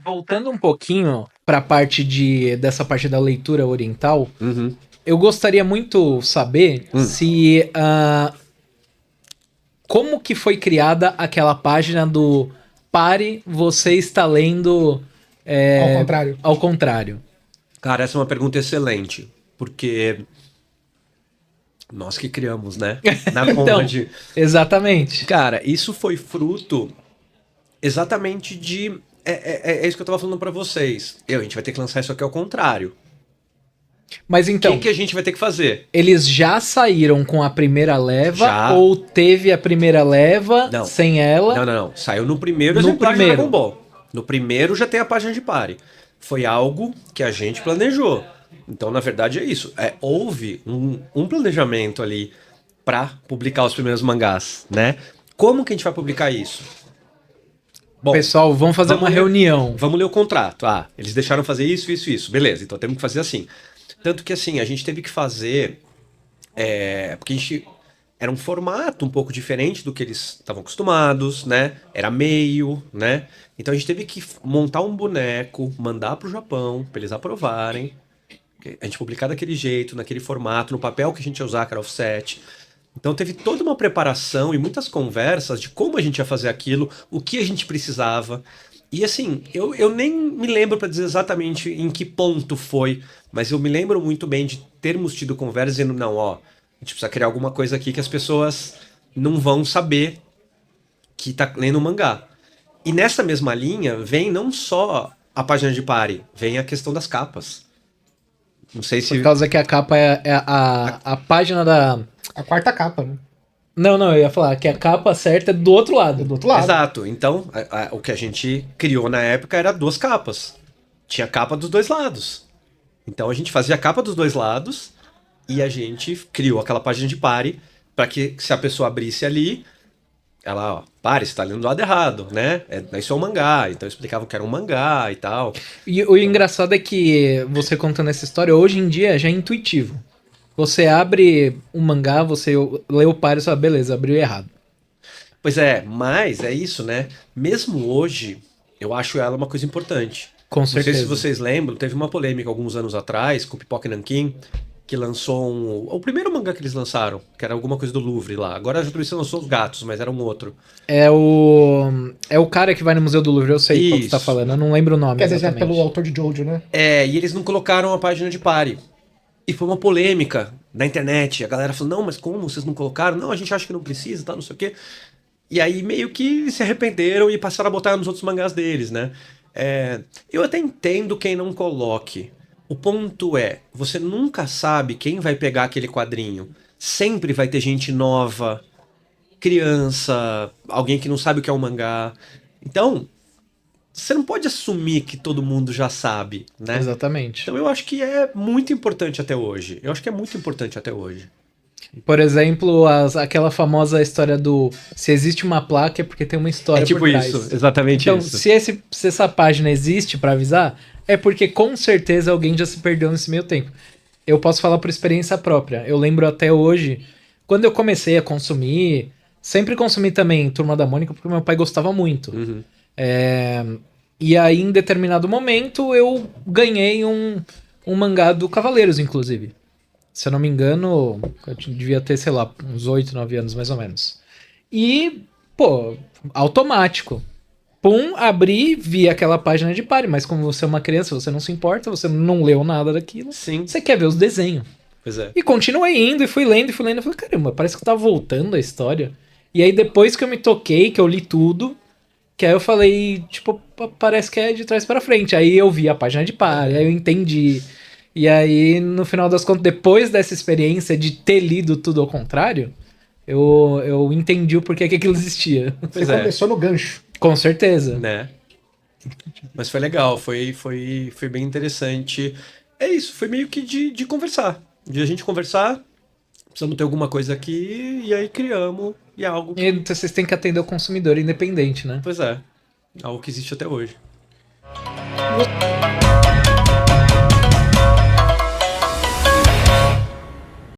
Voltando um pouquinho para a parte dessa parte da leitura oriental, eu gostaria muito saber se como que foi criada aquela página do Pare, você está lendo Ao contrário. ao contrário. Cara, essa é uma pergunta excelente, porque nós que criamos, né? Na Então, Conrad. exatamente. Cara, isso foi fruto exatamente de... É isso que eu tava falando pra vocês. A gente vai ter que lançar isso aqui ao contrário. Mas então, O que a gente vai ter que fazer? eles já saíram com a primeira leva Já. ou teve a primeira leva Não. sem ela? Não. Saiu no primeiro No exemplar primeiro. de Dragon Ball. No primeiro já tem a página de pare. Foi algo que a gente planejou. Então, na verdade, é isso. Houve um planejamento ali pra publicar os primeiros mangás, né? Como que a gente vai publicar isso? Bom, Pessoal, vamos fazer uma reunião. Vamos ler o contrato. Eles deixaram fazer isso. Beleza, então temos que fazer assim. Tanto que assim, a gente teve que fazer... porque a gente... Era um formato um pouco diferente do que eles estavam acostumados, né? Era meio, né? Então a gente teve que montar um boneco, mandar pro Japão, pra eles aprovarem. A gente publicar daquele jeito, naquele formato, no papel que a gente ia usar, que era offset. Então teve toda uma preparação e muitas conversas de como a gente ia fazer aquilo, o que a gente precisava. E assim, eu nem me lembro para dizer exatamente em que ponto foi, mas eu me lembro muito bem de termos tido conversa dizendo, não, a gente precisa criar alguma coisa aqui que as pessoas não vão saber que tá lendo um mangá. E nessa mesma linha vem não só a página de pare, vem a questão das capas. Não sei se... Por causa que a capa é a página da... A quarta capa, né? Não, eu ia falar que a capa certa é do outro lado. Do outro lado. Exato. Então, o que a gente criou na época era 2 capas. Tinha capa dos 2 lados. Então a gente fazia a capa dos 2 lados e a gente criou aquela página de pare para que se a pessoa abrisse ali, ela, pare, você tá lendo do lado errado, né? Isso é um mangá. Então explicavam que era um mangá e tal. E o engraçado é que você contando essa história, hoje em dia já é intuitivo. Você abre um mangá, você lê o par e fala, beleza, abriu errado. Pois é, mas é isso, né? Mesmo hoje, eu acho ela uma coisa importante. Com certeza. Não sei se vocês lembram, teve uma polêmica alguns anos atrás com o Pipoca Nankin, que lançou o primeiro mangá que eles lançaram, que era alguma coisa do Louvre lá. Agora a Justiça lançou os gatos, mas era um outro. É o cara que vai no Museu do Louvre, eu sei qual que você tá Isso. falando, eu não lembro o nome. Quer dizer, já é exatamente. pelo autor de Jojo, né? E eles não colocaram a página de pare. E foi uma polêmica na internet. A galera falou, não, mas como vocês não colocaram? Não, a gente acha que não precisa, tá, não sei o quê. E aí meio que se arrependeram e passaram a botar nos outros mangás deles, né? Eu até entendo quem não coloque. O ponto é, você nunca sabe quem vai pegar aquele quadrinho. Sempre vai ter gente nova, criança, alguém que não sabe o que é um mangá. Então, você não pode assumir que todo mundo já sabe, né? Exatamente. Então eu acho que é muito importante até hoje. Por exemplo, aquela famosa história do se existe uma placa é porque tem uma história por trás. exatamente Então, se essa página existe pra avisar, é porque com certeza alguém já se perdeu nesse meio tempo. Eu posso falar por experiência própria. Eu lembro até hoje, quando eu comecei a consumir, sempre consumi também Turma da Mônica, porque meu pai gostava muito. Uhum. E aí, em determinado momento, eu ganhei um mangá do Cavaleiros, inclusive. Se eu não me engano, eu devia ter, sei lá, uns 8, 9 anos, mais ou menos. E, pô, automático. Pum, abri, vi aquela página de pare, mas como você é uma criança, você não se importa, você não leu nada daquilo. Sim. Você quer ver os desenhos. Pois é. E continuei indo, e fui lendo. Eu falei, caramba, parece que tá voltando a história. E aí, depois que eu me toquei, que eu li tudo, que aí eu falei, tipo, parece que é de trás pra frente. Aí eu vi a página de pare, aí eu entendi. E aí, no final das contas, depois dessa experiência de ter lido tudo ao contrário, eu entendi o porquê que aquilo existia. Pois Você começou no gancho. Com certeza. Né? Mas foi legal, foi bem interessante. É isso, foi meio que de conversar. De a gente conversar, precisamos ter alguma coisa aqui, e aí criamos, e é algo... E então, vocês têm que atender o consumidor independente, né? Pois é, algo que existe até hoje.